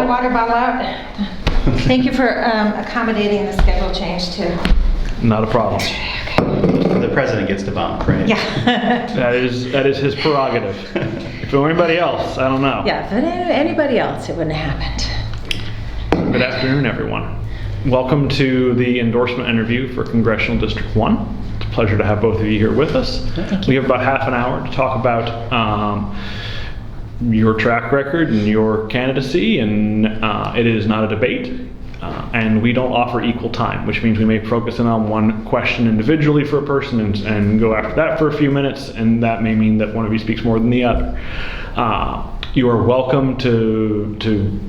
water bottle out. Thank you for accommodating the schedule change too. Not a problem. The president gets to bump, right? Yeah. That is his prerogative. If it were anybody else, I don't know. Yeah, if it anybody else, it wouldn't have happened. Good afternoon, everyone. Welcome to the endorsement interview for Congressional District 1. It's a pleasure to have both of you here with us. Thank you. We have about half an hour to talk about your track record and your candidacy, and it is not a debate. And we don't offer equal time, which means we may focus in on one question individually for a person and go after that for a few minutes, and that may mean that one of you speaks more than the other. You are welcome to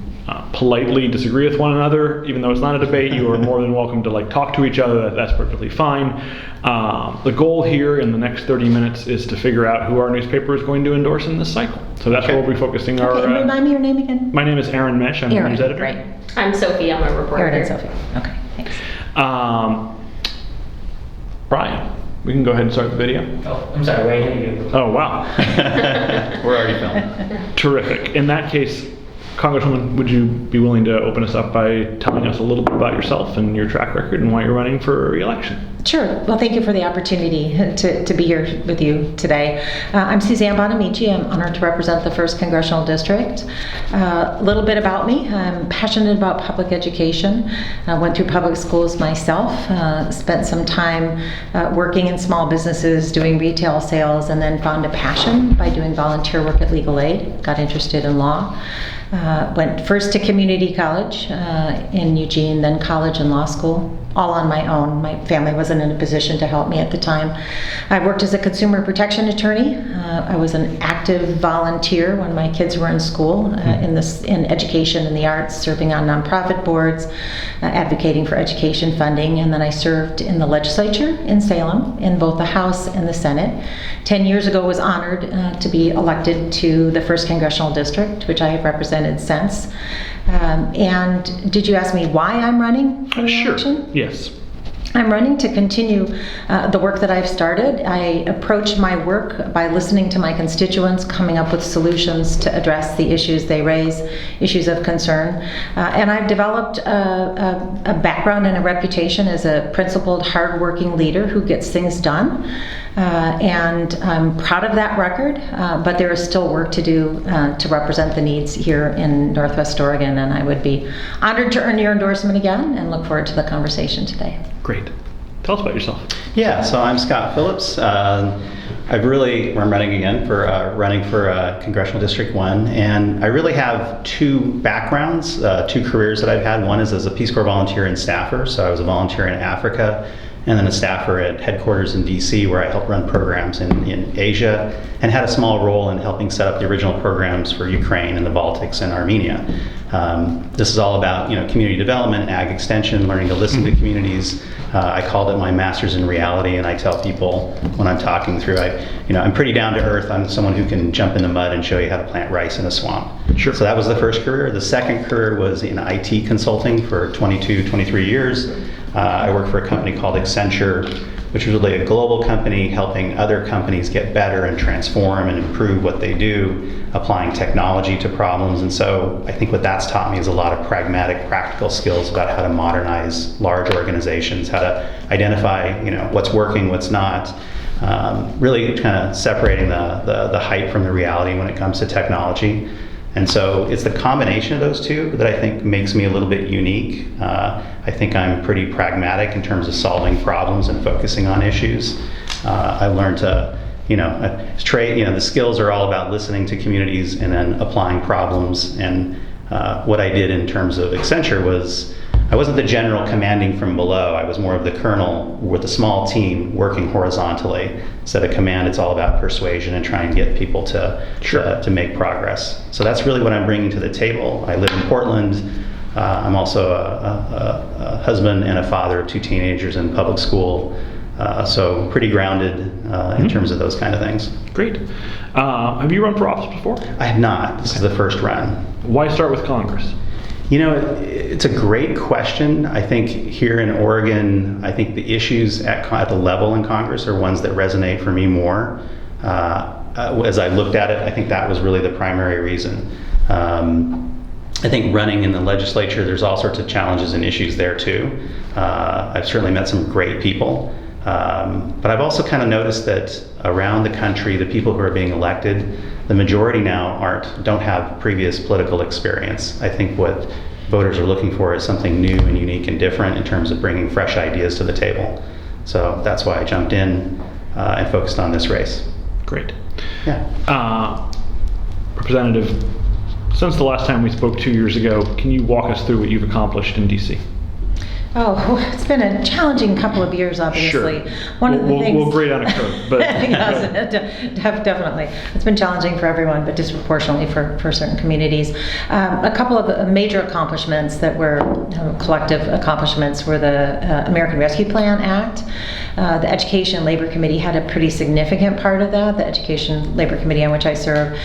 politely disagree with one another, even though it's not a debate. You are more than welcome to talk to each other. That's perfectly fine. The goal here in the next 30 minutes is to figure out who our newspaper is going to endorse in this cycle. So that's where we'll be focusing our... Okay, remind me your name again. My name is Aaron Mesh. I'm the news editor. Right. I'm Sophie. I'm a reporter. Aaron and Sophie. Okay, thanks. Brian, we can go ahead and start the video. Oh, I'm sorry, wait, you. Oh, wow. We're already filming. Terrific. In that case, Congresswoman, would you be willing to open us up by telling us a little bit about yourself and your track record and why you're running for re-election? Sure. Well, thank you for the opportunity to be here with you today. I'm Suzanne Bonamici. I'm honored to represent the 1st Congressional District. A little bit about me. I'm passionate about public education. I went through public schools myself, spent some time working in small businesses, doing retail sales, and then found a passion by doing volunteer work at Legal Aid. Got interested in law. Went first to community college in Eugene, then college and law school, all on my own. My family wasn't in a position to help me at the time. I worked as a consumer protection attorney. I was an active volunteer when my kids were in school in education and the arts, serving on nonprofit boards, advocating for education funding, and then I served in the legislature in Salem, in both the House and the Senate. 10 years ago was honored to be elected to the 1st Congressional District, which I have represented since. And did you ask me why I'm running for re-election? Sure, yes. I'm running to continue the work that I've started. I approach my work by listening to my constituents, coming up with solutions to address the issues they raise, issues of concern. And I've developed a background and a reputation as a principled, hardworking leader who gets things done. And I'm proud of that record, but there is still work to do to represent the needs here in Northwest Oregon, and I would be honored to earn your endorsement again and look forward to the conversation today. Great. Tell us about yourself. Yeah, so I'm Scott Phillips. I'm running again for Congressional District 1, and I really have two backgrounds, two careers that I've had. One is as a Peace Corps volunteer and staffer, so I was a volunteer in Africa, and then a staffer at headquarters in DC, where I helped run programs in Asia, and had a small role in helping set up the original programs for Ukraine and the Baltics and Armenia. This is all about community development, ag extension, learning to listen to communities. I called it my master's in reality, and I tell people when I'm talking through, I'm pretty down to earth. I'm someone who can jump in the mud and show you how to plant rice in a swamp. Sure. So that was the first career. The second career was in IT consulting for 22, 23 years. I worked for a company called Accenture, which was really a global company helping other companies get better and transform and improve what they do, applying technology to problems. And so I think what that's taught me is a lot of pragmatic, practical skills about how to modernize large organizations, how to identify what's working, what's not, really kind of separating the hype from the reality when it comes to technology. And so it's the combination of those two that I think makes me a little bit unique. I think I'm pretty pragmatic in terms of solving problems and focusing on issues. I learned to, the skills are all about listening to communities and then applying problems. And what I did in terms of Accenture was, I wasn't the general commanding from below. I was more of the colonel with a small team working horizontally. Instead of command, it's all about persuasion and trying to get people to make progress. So that's really what I'm bringing to the table. I live in Portland. I'm also a husband and a father of 2 teenagers in public school. So pretty grounded in terms of those kind of things. Great. Have you run for office before? I have not. This is the first run. Why start with Congress? It's a great question. I think here in Oregon, I think the issues at the level in Congress are ones that resonate for me more. As I looked at it, I think that was really the primary reason. I think running in the legislature, there's all sorts of challenges and issues there too. I've certainly met some great people, but I've also kind of noticed that around the country, the people who are being elected, the majority now don't have previous political experience. I think what voters are looking for is something new and unique and different in terms of bringing fresh ideas to the table. So that's why I jumped in and focused on this race. Great. Yeah. Representative, since the last time we spoke 2 years ago, can you walk us through what you've accomplished in DC? Oh, it's been a challenging couple of years, obviously. Sure. One of the things We'll grade on a curve, but yes, definitely. It's been challenging for everyone, but disproportionately for certain communities. A couple of major accomplishments that were collective accomplishments were the American Rescue Plan Act. The Education Labor Committee had a pretty significant part of that, the Education Labor Committee on which I serve,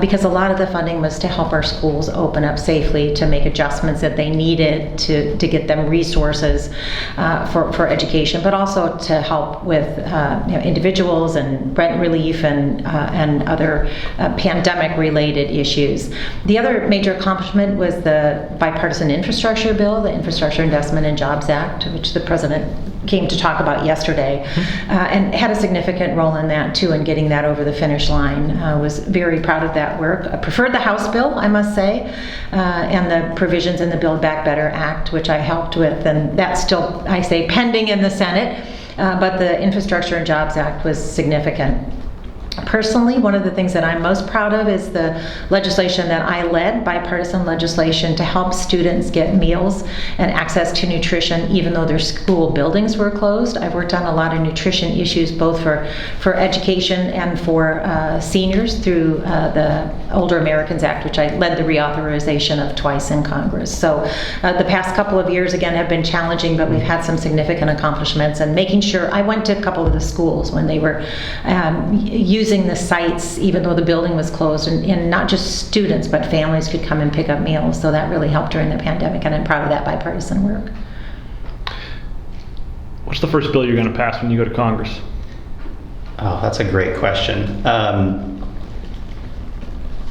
because a lot of the funding was to help our schools open up safely, to make adjustments that they needed to get them resources for education, but also to help with individuals and rent relief and other pandemic-related issues. The other major accomplishment was the bipartisan infrastructure bill, the Infrastructure Investment and Jobs Act, which the president came to talk about yesterday, and had a significant role in that too, in getting that over the finish line. Was very proud of that work. I preferred the House bill, I must say, and the provisions in the Build Back Better Act, which I helped with, and that's still, I say, pending in the Senate, but the Infrastructure and Jobs Act was significant. Personally, one of the things that I'm most proud of is the legislation that I led, bipartisan legislation to help students get meals and access to nutrition even though their school buildings were closed. I've worked on a lot of nutrition issues both for education and for seniors through the Older Americans Act, which I led the reauthorization of twice in Congress. So the past couple of years, again, have been challenging, but we've had some significant accomplishments, and making sure, I went to a couple of the schools when they were using the sites, even though the building was closed, and not just students, but families could come and pick up meals. So that really helped during the pandemic, and I'm proud of that bipartisan work. What's the first bill you're going to pass when you go to Congress? Oh, that's a great question.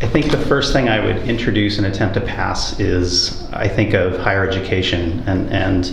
I think the first thing I would introduce and attempt to pass is, I think of higher education, and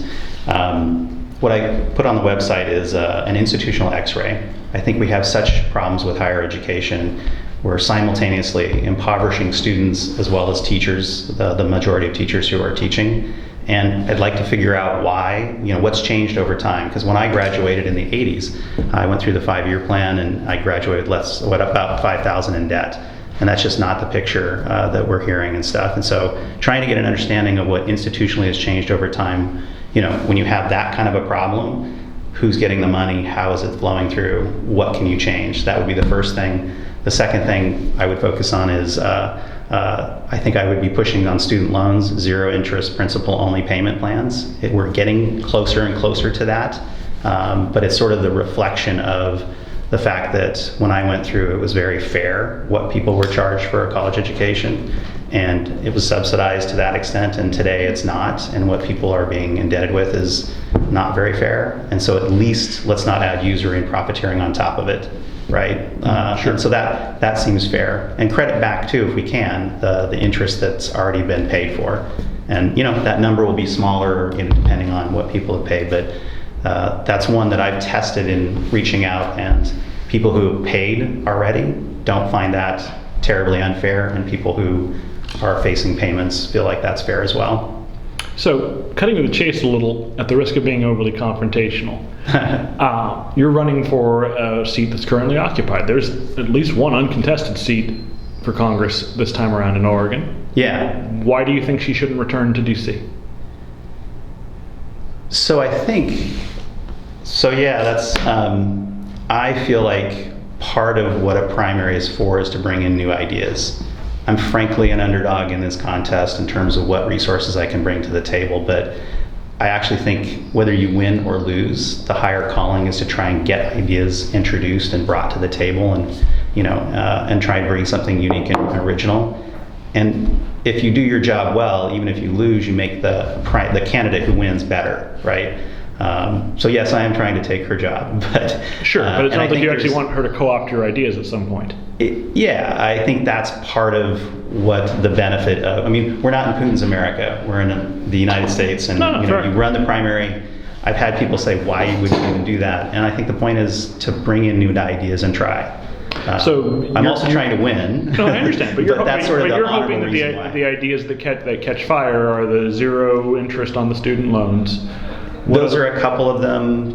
what I put on the website is an institutional x-ray. I think we have such problems with higher education. We're simultaneously impoverishing students as well as teachers, the majority of teachers who are teaching. And I'd like to figure out why, what's changed over time. Because when I graduated in the 80s, I went through the 5-year plan and I graduated about $5,000 in debt. And that's just not the picture that we're hearing and stuff. And so trying to get an understanding of what institutionally has changed over time, when you have that kind of a problem, who's getting the money, how is it flowing through, what can you change? That would be the first thing. The second thing I would focus on is I think I would be pushing on student loans, zero interest, principal only payment plans. We're getting closer and closer to that, but it's sort of the reflection of the fact that when I went through, it was very fair what people were charged for a college education, and it was subsidized to that extent, and today it's not, and what people are being indebted with is not very fair. And so at least let's not add usury and profiteering on top of it, right? Sure. And so that seems fair, and credit back too, if we can, the interest that's already been paid for. And that number will be smaller depending on what people have paid, but that's one that I've tested in reaching out, and people who have paid already don't find that terribly unfair, and people who are facing payments feel like that's fair as well. So, cutting to the chase a little, at the risk of being overly confrontational, you're running for a seat that's currently occupied. There's at least one uncontested seat for Congress this time around in Oregon. Yeah. Why do you think she shouldn't return to DC? So I think, that's, I feel like part of what a primary is for is to bring in new ideas. I'm frankly an underdog in this contest in terms of what resources I can bring to the table, but I actually think whether you win or lose, the higher calling is to try and get ideas introduced and brought to the table, and and try and bring something unique and original. And if you do your job well, even if you lose, you make the candidate who wins better, right? So yes, I am trying to take her job, but Sure, but it and I sounds like think you actually there's- want her to co-opt your ideas at some point. Yeah, I think that's part of what the benefit of. I mean, we're not in Putin's America. We're in the United States, and No, fair. you run the primary. I've had people say, "Why would you even do that?" And I think the point is to bring in new ideas and try. So I'm you're- also trying to win. No, I understand, but you're hoping, that's sort of the you're honorable hoping that reason why. the ideas that catch fire are the zero interest on the student loans. Those are a couple of them.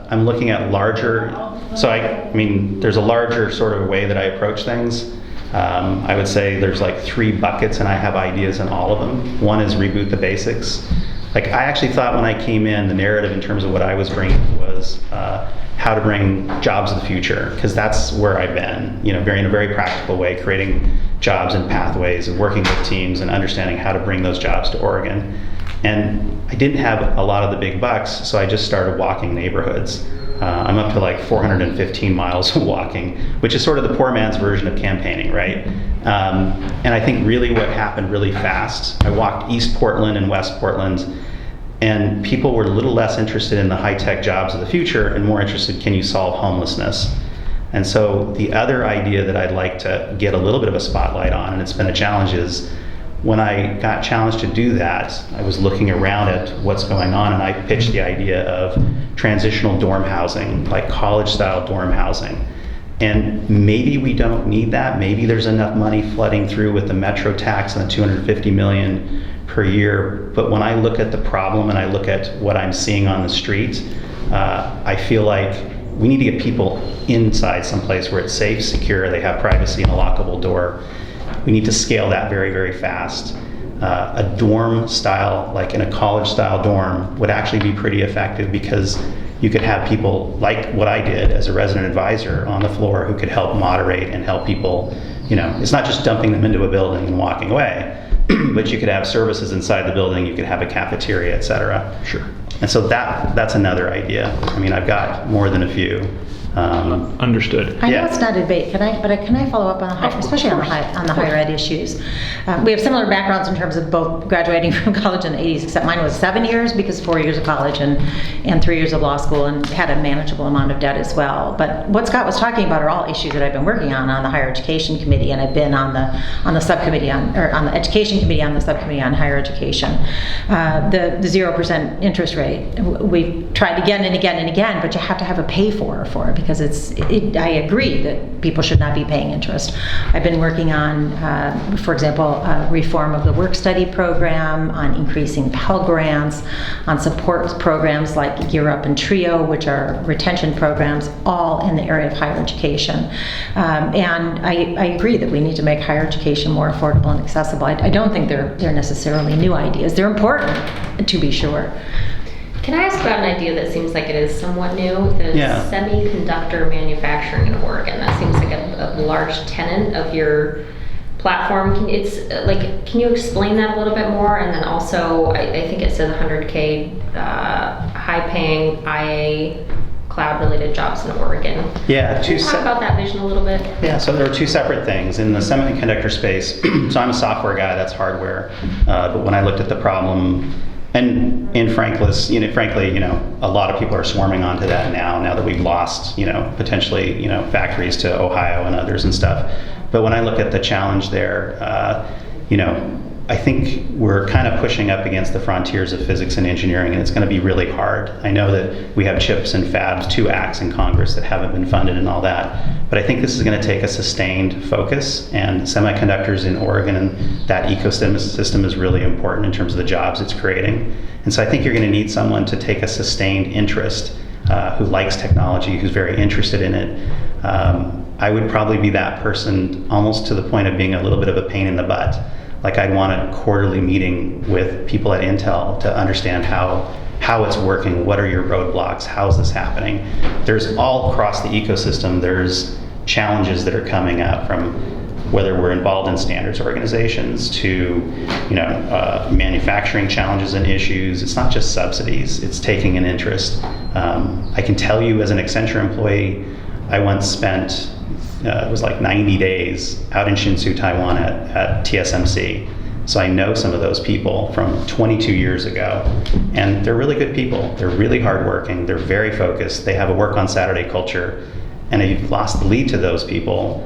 I'm looking at larger. So I mean, there's a larger sort of way that I approach things. I would say there's like 3 buckets, and I have ideas in all of them. One is reboot the basics. Like I actually thought when I came in, the narrative in terms of what I was bringing was how to bring jobs of the future, because that's where I've been. In a very practical way, creating jobs and pathways, and working with teams, and understanding how to bring those jobs to Oregon. And I didn't have a lot of the big bucks, so I just started walking neighborhoods. I'm up to like 415 miles of walking, which is sort of the poor man's version of campaigning, right? And I think really what happened really fast, I walked East Portland and West Portland, and people were a little less interested in the high-tech jobs of the future and more interested, can you solve homelessness? And so the other idea that I'd like to get a little bit of a spotlight on, and it's been a challenge, is when I got challenged to do that, I was looking around at what's going on, and I pitched the idea of transitional dorm housing, like college-style dorm housing. And maybe we don't need that. Maybe there's enough money flooding through with the metro tax and the $250 million per year. But when I look at the problem and I look at what I'm seeing on the street, I feel like we need to get people inside someplace where it's safe, secure, they have privacy and a lockable door. We need to scale that very, very fast. A dorm style, like in a college style dorm, would actually be pretty effective, because you could have people like what I did as a resident advisor on the floor who could help moderate and help people. It's not just dumping them into a building and walking away, but you could have services inside the building, you could have a cafeteria, et cetera. Sure. And so that's another idea. I mean, I've got more than a few. Understood. I know Yeah. it's not a debate, can I follow up on the especially on the higher ed issues? We have similar backgrounds in terms of both graduating from college in the 80s, except mine was 7 years because 4 years of college and 3 years of law school, and had a manageable amount of debt as well. But what Scott was talking about are all issues that I've been working on the higher education committee, and I've been on the subcommittee on the education committee on the subcommittee on higher education. The 0% interest rate, we've tried again and again and again, but you have to have a pay for it, because I agree that people should not be paying interest. I've been working on, for example, reform of the work study program, on increasing Pell Grants, on support programs like Gear Up and TRIO, which are retention programs, all in the area of higher education. And I agree that we need to make higher education more affordable and accessible. I don't think they're necessarily new ideas. They're important, to be sure. Can I ask about an idea that seems like it is somewhat new? The Yeah. semiconductor manufacturing in Oregon. That seems like a large tenet of your platform. Can you explain that a little bit more? And then also, I think it says 100K high-paying IA cloud-related jobs in Oregon. Yeah, Can you talk about that vision a little bit? Yeah, so there are 2 separate things. In the semiconductor space, so I'm a software guy, that's hardware. But when I looked at the problem, and frankly, a lot of people are swarming onto that now that we've lost, potentially, factories to Ohio and others and stuff. But when I look at the challenge there, I think we're kind of pushing up against the frontiers of physics and engineering, and it's going to be really hard. I know that we have CHIPS and fabs, 2 acts in Congress that haven't been funded and all that, but I think this is going to take a sustained focus, and semiconductors in Oregon and that ecosystem is really important in terms of the jobs it's creating. And so I think you're going to need someone to take a sustained interest, who likes technology, who's very interested in it. I would probably be that person, almost to the point of being a little bit of a pain in the butt. Like I'd want a quarterly meeting with people at Intel to understand how it's working, what are your roadblocks, how's this happening. There's all across the ecosystem, there's challenges that are coming up, from whether we're involved in standards organizations to manufacturing challenges and issues. It's not just subsidies, it's taking an interest. I can tell you as an Accenture employee, I once spent it was like 90 days out in Hsinchu, Taiwan at TSMC. So I know some of those people from 22 years ago, and they're really good people. They're really hardworking. They're very focused. They have a work on Saturday culture. And if you've lost the lead to those people,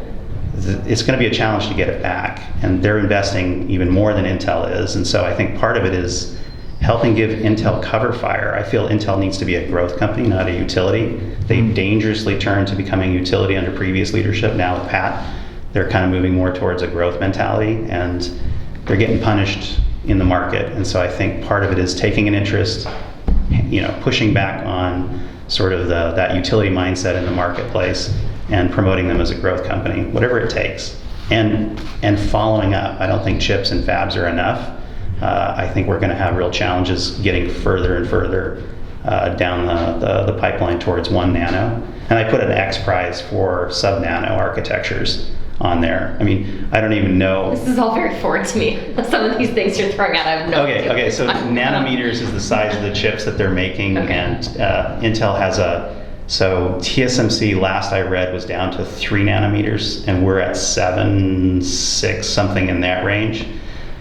it's going to be a challenge to get it back. And they're investing even more than Intel is. And so I think part of it is helping give Intel cover fire. I feel Intel needs to be a growth company, not a utility. They dangerously turned to becoming a utility under previous leadership. Now with Pat, they're kind of moving more towards a growth mentality, and they're getting punished in the market. And so I think part of it is taking an interest, pushing back on sort of that utility mindset in the marketplace and promoting them as a growth company, whatever it takes. And following up. I don't think chips and fabs are enough. I think we're going to have real challenges getting further and further down the pipeline towards 1 nano. And I put an X prize for sub-nano architectures on there. I mean, I don't even know. This is all very foreign to me. Some of these things you're throwing out, I have no idea. Okay, so nanometers is the size of the chips that they're making, Okay. and Intel has so TSMC, last I read, was down to 3 nanometers, and we're at 7, 6, something in that range.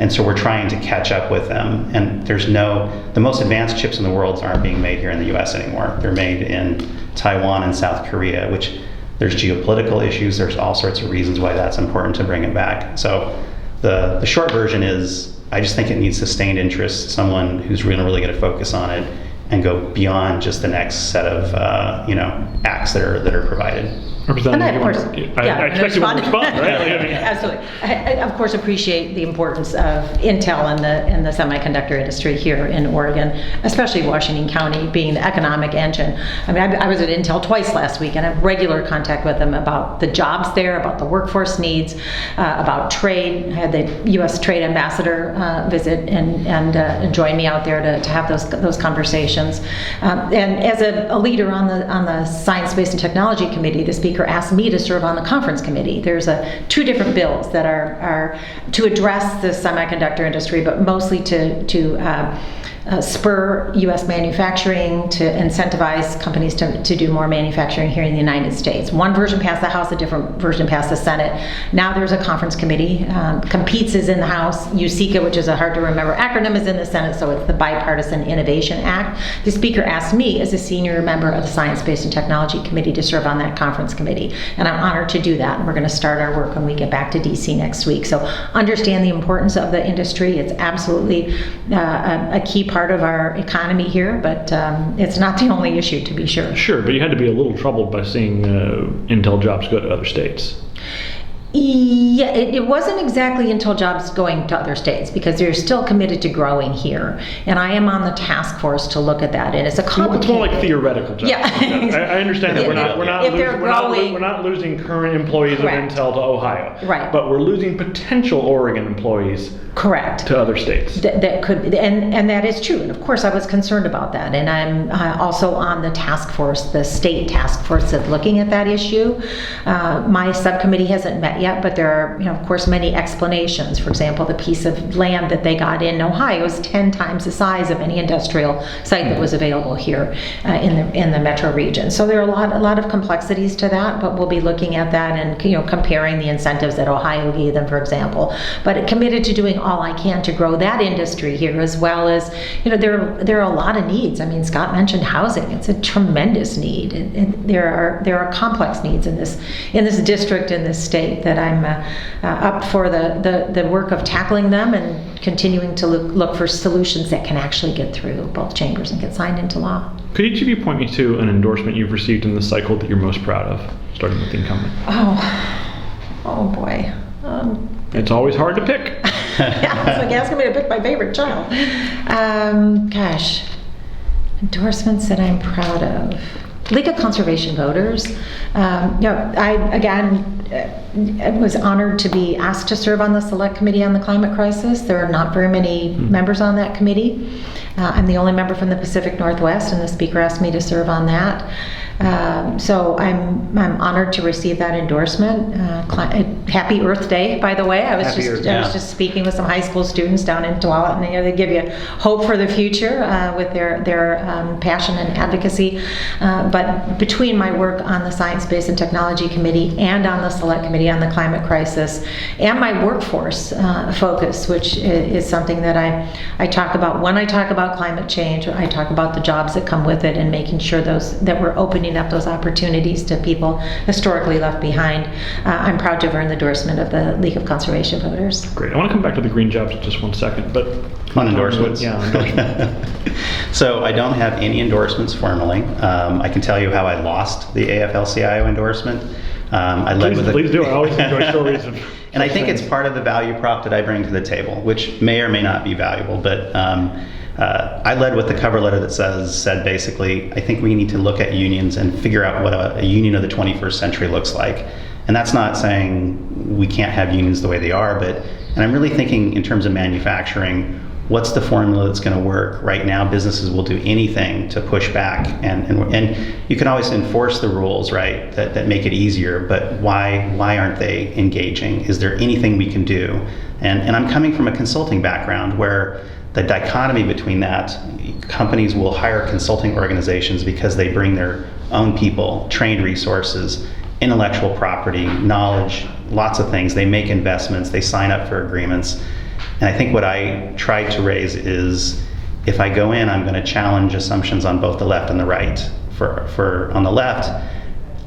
And so we're trying to catch up with them. And the most advanced chips in the world aren't being made here in the US anymore. They're made in Taiwan and South Korea, which there's geopolitical issues. There's all sorts of reasons why that's important to bring it back. So the short version is, I just think it needs sustained interest, someone who's really going to focus on it and go beyond just the next set of acts that are provided. And I, of course, I expect you to respond, right? Absolutely. I, of course, appreciate the importance of Intel in the semiconductor industry here in Oregon, especially Washington County being the economic engine. I mean, I was at Intel twice last week, and I have regular contact with them about the jobs there, about the workforce needs, about trade. I had the U.S. Trade Ambassador visit and join me out there to have those conversations. And as a leader on the Science, Space, and Technology Committee, the speaker asked me to serve on the conference committee. There's 2 different bills that are to address the semiconductor industry, but mostly to spur U.S. manufacturing, to incentivize companies to do more manufacturing here in the United States. One version passed the House, a different version passed the Senate. Now there's a conference committee. Competes is in the House. USICA, which is a hard to remember acronym, is in the Senate, so it's the Bipartisan Innovation Act. The speaker asked me, as a senior member of the Science, Space, and Technology Committee, to serve on that conference committee. And I'm honored to do that. And we're going to start our work when we get back to DC next week. So understand the importance of the industry. It's absolutely a key part of our economy here, but it's not the only issue, to be sure. Sure, but you had to be a little troubled by seeing Intel jobs go to other states. Yeah, it wasn't exactly Intel jobs going to other states, because they're still committed to growing here, and I am on the task force to look at that. And it's a complicated. It's more like theoretical jobs. Yeah, I understand that we're not losing current employees Correct. of Intel to Ohio, Right. But we're losing potential Oregon employees. Correct. To other states. That could be, and that is true. And of course, I was concerned about that. And I'm also on the task force, the state task force that's looking at that issue. My subcommittee hasn't met yet, but there are, of course, many explanations. For example, the piece of land that they got in Ohio is 10 times the size of any industrial site that was available here in the metro region. So there are a lot of complexities to that, but we'll be looking at that and comparing the incentives that Ohio gave them, for example. But committed to doing all I can to grow that industry here, as well as, there are a lot of needs. I mean, Scott mentioned housing. It's a tremendous need. And there are complex needs in this district, in this state, that I'm up for the work of tackling them and continuing to look for solutions that can actually get through both chambers and get signed into law. Could each of you point me to an endorsement you've received in this cycle that you're most proud of, starting with the incumbent? Oh boy. It's always hard to pick. Yeah, it's like asking me to pick my favorite child. Gosh, endorsements that I'm proud of. League of Conservation Voters. I was honored to be asked to serve on the Select Committee on the Climate Crisis. There are not very many members on that committee. I'm the only member from the Pacific Northwest, and the speaker asked me to serve on that. So I'm honored to receive that endorsement. Happy Earth Day, by the way. I was Happy Earth Day. I was just speaking with some high school students down in Tualatin, and they give you hope for the future with their passion and advocacy. But between my work on the Science, Space, and Technology Committee and on the Select Committee on the Climate Crisis, and my workforce focus, which is something that I talk about when I talk about climate change. I talk about the jobs that come with it and making sure that we're opening up those opportunities to people historically left behind. I'm proud to have earned the endorsement of the League of Conservation Voters. Great. I want to come back to the green jobs in just 1 second, but On endorsements? Yeah, on endorsement. So I don't have any endorsements formally. I can tell you how I lost the AFL-CIO endorsement. I led with Please do. I always enjoy stories of. And I think it's part of the value prop that I bring to the table, which may or may not be valuable. But I led with the cover letter that said basically, I think we need to look at unions and figure out what a union of the 21st century looks like. And that's not saying we can't have unions the way they are, and I'm really thinking in terms of manufacturing, what's the formula that's going to work? Right now, businesses will do anything to push back, and you can always enforce the rules, right, that make it easier, but why aren't they engaging? Is there anything we can do? And I'm coming from a consulting background where the dichotomy between that, companies will hire consulting organizations because they bring their own people, trained resources, intellectual property, knowledge, lots of things. They make investments, they sign up for agreements. And I think what I tried to raise is, if I go in, I'm going to challenge assumptions on both the left and the right. For on the left,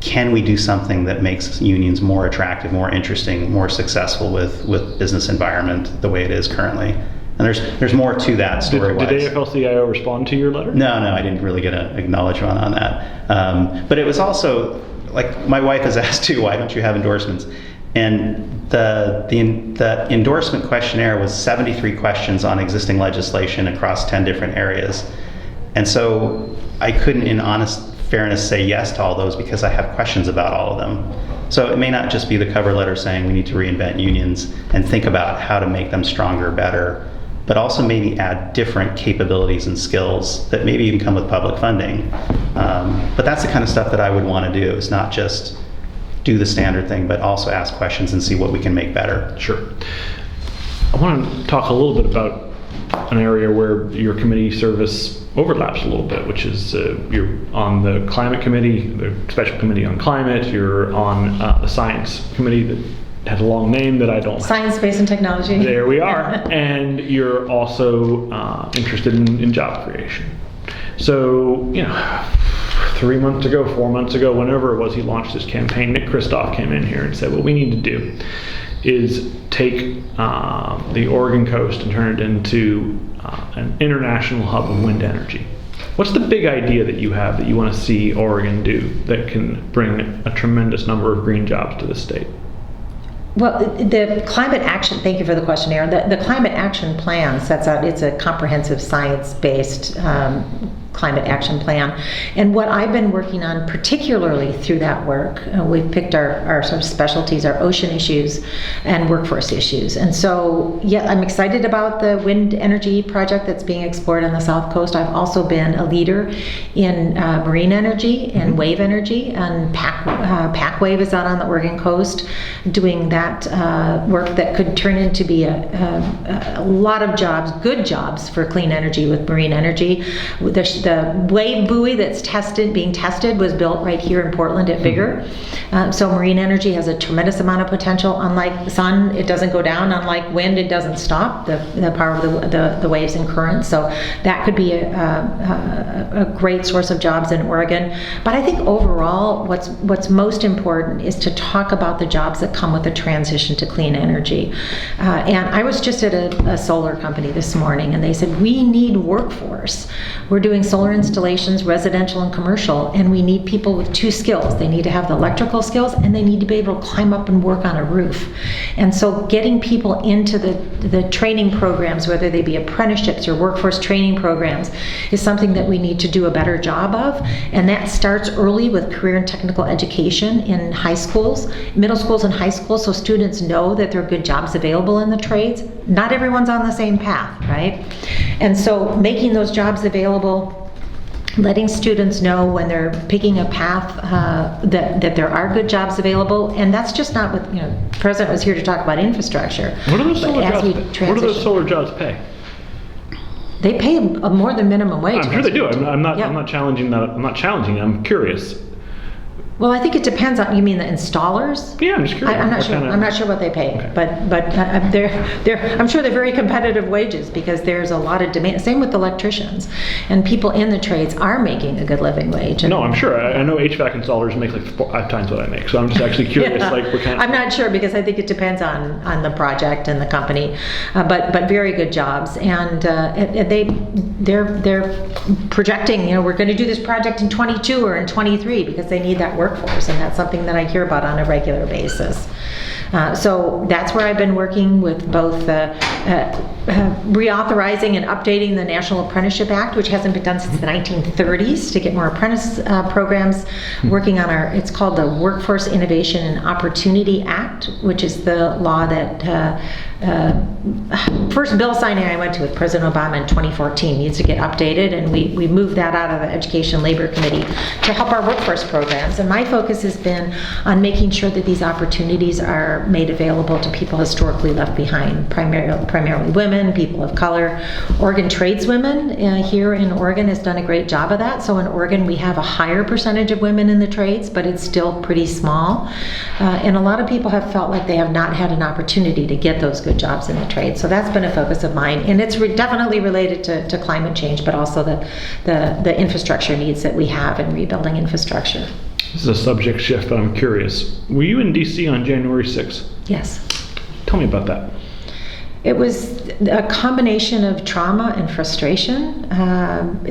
can we do something that makes unions more attractive, more interesting, more successful with business environment the way it is currently? And there's more to that story-wise. Did AFL-CIO respond to your letter? No, I didn't really get an acknowledgement on that. But it was also, like, my wife has asked too, why don't you have endorsements? And the endorsement questionnaire was 73 questions on existing legislation across 10 different areas. And so I couldn't, in honest fairness, say yes to all those because I have questions about all of them. So it may not just be the cover letter saying we need to reinvent unions and think about how to make them stronger, better, but also maybe add different capabilities and skills that maybe even come with public funding. But that's the kind of stuff that I would want to do. It's not just do the standard thing, but also ask questions and see what we can make better. Sure. I want to talk a little bit about an area where your committee service overlaps a little bit, which is you're on the climate committee, the special committee on climate, you're on the science committee that has a long name that I don't Science, Space, and Technology. There we are. And you're also interested in job creation. So, 3 months ago, 4 months ago, whenever it was he launched this campaign, Nick Kristof came in here and said, what we need to do is take the Oregon coast and turn it into an international hub of wind energy. What's the big idea that you have that you want to see Oregon do that can bring a tremendous number of green jobs to the state? Well, the climate action, thank you for the question, Aaron. The climate action plan sets out, it's a comprehensive science-based climate action plan. And what I've been working on, particularly through that work, we've picked our sort of specialties, our ocean issues and workforce issues. And so, yeah, I'm excited about the wind energy project that's being explored on the South Coast. I've also been a leader in marine energy and wave energy, and PAC Wave is out on the Oregon coast doing that work that could turn into be a lot of jobs, good jobs for clean energy with marine energy. The wave buoy that's being tested was built right here in Portland at Vigor. So marine energy has a tremendous amount of potential. Unlike the sun, it doesn't go down. Unlike wind, it doesn't stop the power of the waves and currents. So that could be a great source of jobs in Oregon. But I think overall, what's most important is to talk about the jobs that come with the transition to clean energy. And I was just at a solar company this morning, and they said, we need workforce. We're doing solar installations, residential and commercial, and we need people with two skills. They need to have the electrical skills, and they need to be able to climb up and work on a roof. And so getting people into the training programs, whether they be apprenticeships or workforce training programs, is something that we need to do a better job of. And that starts early with career and technical education in high schools, middle schools and high schools, so students know that there are good jobs available in the trades. Not everyone's on the same path, right? And so making those jobs available letting students know when they're picking a path that there are good jobs available, and that's just not what, the president was here to talk about infrastructure. What do those But solar as we jobs? What do transition- those solar jobs pay? They pay more than minimum wage. I'm sure they do. I'm not. Yeah. I'm not challenging that. I'm not challenging. I'm curious. Well, I think it depends on, you mean the installers? Yeah, I'm just curious. I'm not What sure. kinda- I'm not sure what they pay, Okay. but I'm sure they're very competitive wages because there's a lot of demand. Same with electricians, and people in the trades are making a good living wage. And- No, I'm sure. I know HVAC installers make like 5 times what I make. So I'm just actually curious, Yeah. like what kind of. I'm not sure because I think it depends on the project and the company, but very good jobs, and they're projecting. We're going to do this project in 22 or in 23 because they need that workforce, and that's something that I hear about on a regular basis. So that's where I've been working with both reauthorizing and updating the National Apprenticeship Act, which hasn't been done since the 1930s, to get more apprentice programs, working on it's called the Workforce Innovation and Opportunity Act, which is the law that first bill signing I went to with President Obama in 2014 needs to get updated, and we moved that out of the Education Labor Committee to help our workforce programs. And my focus has been on making sure that these opportunities are made available to people historically left behind, primarily women, people of color. Oregon tradeswomen here in Oregon has done a great job of that. So in Oregon we have a higher percentage of women in the trades, but it's still pretty small. And a lot of people have felt like they have not had an opportunity to get those good jobs in the trade. So that's been a focus of mine, and it's definitely related to climate change, but also the infrastructure needs that we have in rebuilding infrastructure. This is a subject shift, but I'm curious. Were you in DC on January 6th? Yes. Tell me about that. It was a combination of trauma and frustration,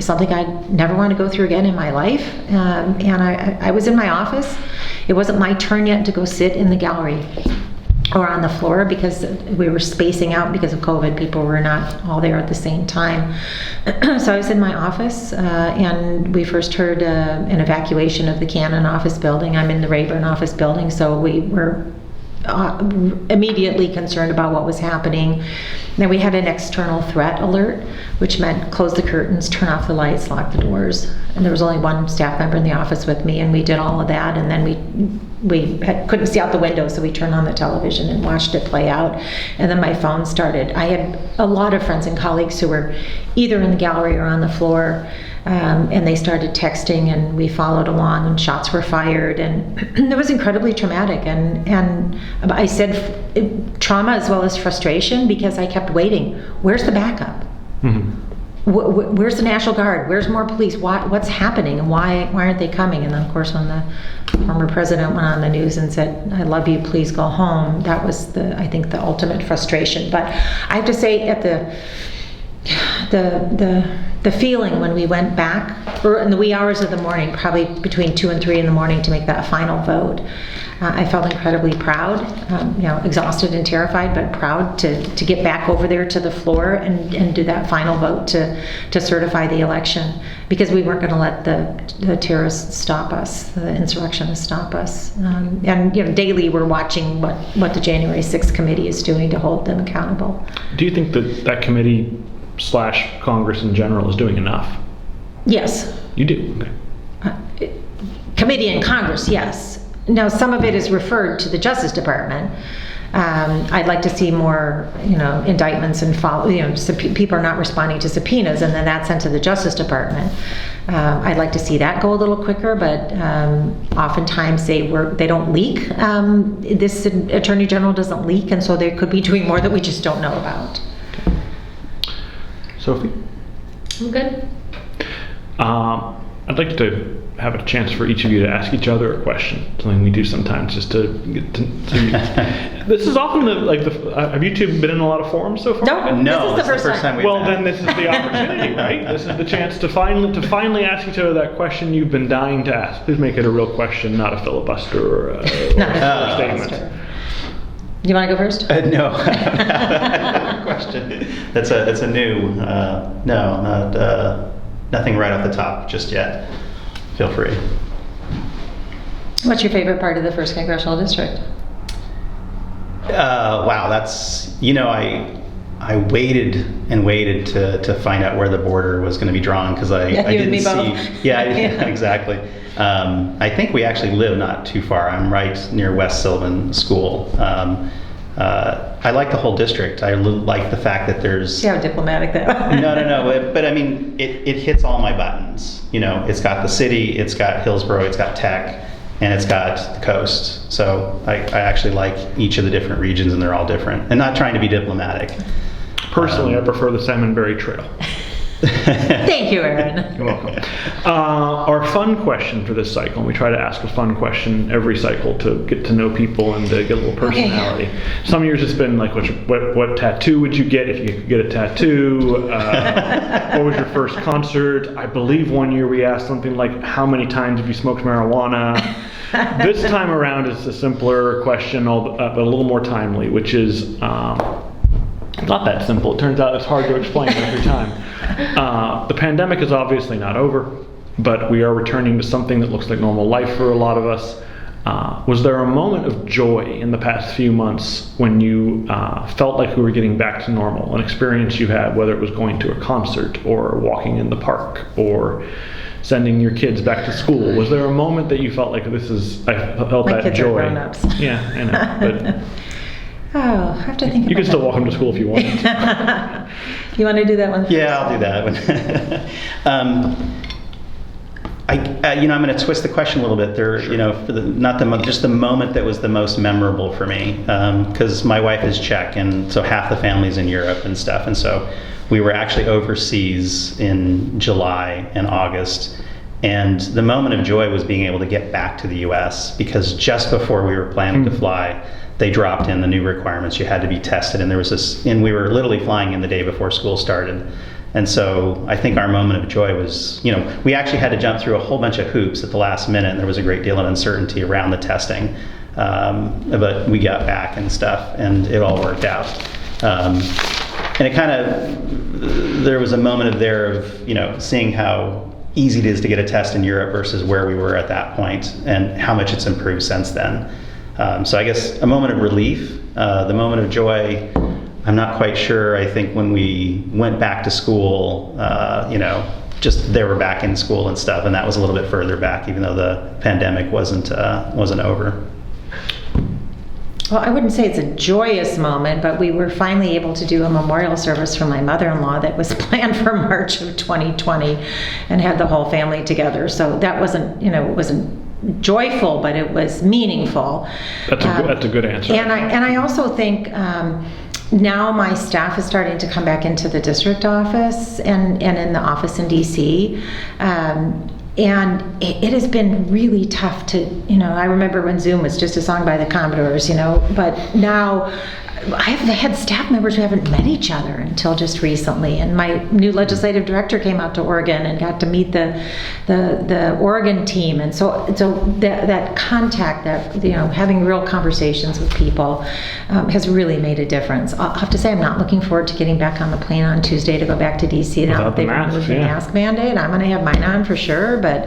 something I never want to go through again in my life. And I was in my office. It wasn't my turn yet to go sit in the gallery or on the floor because we were spacing out because of COVID. People were not all there at the same time. So I was in my office, and we first heard an evacuation of the Cannon office building. I'm in the Rayburn office building, so we were immediately concerned about what was happening. Then we had an external threat alert, which meant close the curtains, turn off the lights, lock the doors. And there was only one staff member in the office with me, and we did all of that. And then we couldn't see out the window, so we turned on the television and watched it play out. And then my phone started. I had a lot of friends and colleagues who were either in the gallery or on the floor, and they started texting, and we followed along, and shots were fired, and it was incredibly traumatic. And I said trauma as well as frustration because I kept waiting. Where's the backup? Mm-hmm. Where's the National Guard? Where's more police? What's happening, and why aren't they coming? And then, of course, when the former president went on the news and said, "I love you, please go home," that was I think the ultimate frustration. But I have to say, at the feeling when we went back, or in the wee hours of the morning, probably between 2 and 3 in the morning, to make that final vote, I felt incredibly proud, exhausted and terrified, but proud to get back over there to the floor and do that final vote to certify the election, because we weren't going to let the terrorists stop us, the insurrectionists stop us. And daily we're watching what the January 6th committee is doing to hold them accountable. Do you think that committee / Congress in general is doing enough? Yes. You do? Okay. Committee in Congress, yes. Now, some of it is referred to the Justice Department. I'd like to see more, indictments and people are not responding to subpoenas, and then that's sent to the Justice Department. I'd like to see that go a little quicker, but oftentimes they don't leak. This Attorney General doesn't leak, and so they could be doing more that we just don't know about. Sophie? I'm good. I'd like to have a chance for each of you to ask each other a question. Something we do sometimes, just to get to This is often have you two been in a lot of forums so far? No, this is the it's first time. we've Well, met. then this is the opportunity, right? This is the chance to finally ask each other that question you've been dying to ask. Please make it a real question, not a filibuster or a statement. You want to go first? No, question. That's a new. Nothing right off the top just yet. Feel free. What's your favorite part of the 1st Congressional District? Wow, that's I waited and waited to find out where the border was going to be drawn because I Yeah, you and didn't me see. both. Yeah, exactly. I think we actually live not too far. I'm right near West Sylvan School. I like the whole district. I like the fact that there's. See how diplomatic that was? No. But I mean, it hits all my buttons. You know, it's got the city, it's got Hillsborough, it's got tech, and it's got the coast. So I actually like each of the different regions, and they're all different. And not trying to be diplomatic. Personally, I prefer the Salmonberry Trail. Thank you, Aaron. You're welcome. Our fun question for this cycle, and we try to ask a fun question every cycle to get to know people and to get a little personality. Some years it's been like, what tattoo would you get if you could get a tattoo? What was your first concert? I believe one year we asked something like, how many times have you smoked marijuana? This time around it's a simpler question, but a little more timely, which is not that simple. It turns out it's hard to explain every time. The pandemic is obviously not over, but we are returning to something that looks like normal life for a lot of us. Was there a moment of joy in the past few months when you felt like we were getting back to normal, an experience you had, whether it was going to a concert or walking in the park or sending your kids back to school? Was there a moment that you felt like I felt My that kids are joy? grown-ups. Yeah, I know. But Oh, I have to think about you can still that. walk them to school if you want. You want to do that one first? Yeah, I'll do that one. I'm going to twist the question a little bit. There, just the moment that was the most memorable for me, because my wife is Czech, and so half the family's in Europe and stuff, and so we were actually overseas in July and August. And the moment of joy was being able to get back to the U.S. because just before we were planning to fly, they dropped in the new requirements. You had to be tested, and and we were literally flying in the day before school started. And so I think our moment of joy was, we actually had to jump through a whole bunch of hoops at the last minute, and there was a great deal of uncertainty around the testing. But we got back and stuff, and it all worked out. And it there was a moment of seeing how easy it is to get a test in Europe versus where we were at that point, and how much it's improved since then. So I guess a moment of relief, the moment of joy, I'm not quite sure. I think when we went back to school, just they were back in school and stuff, and that was a little bit further back, even though the pandemic wasn't over. Well, I wouldn't say it's a joyous moment, but we were finally able to do a memorial service for my mother-in-law that was planned for March of 2020 and had the whole family together. So that wasn't, it wasn't joyful, but it was meaningful. That's a good answer. And I also think now my staff is starting to come back into the district office and in the office in DC. And it has been really tough to, I remember when Zoom was just a song by the Commodores, but now I've had staff members who haven't met each other until just recently. And my new legislative director came out to Oregon and got to meet the Oregon team. And so that contact, that, having real conversations with people has really made a difference. I'll have to say I'm not looking forward to getting back on the plane on Tuesday to go back to DC. Now that they've removed the mask mandate, I'm going to have mine on for sure. But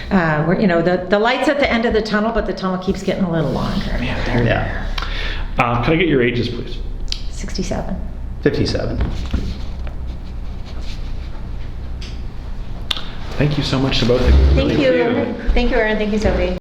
the light's at the end of the tunnel, but the tunnel keeps getting a little longer. Yeah. Can I get your ages, please? 67. 57. Thank you so much to both of you. Thank you. Thank you, Aaron. Thank you, Sophie.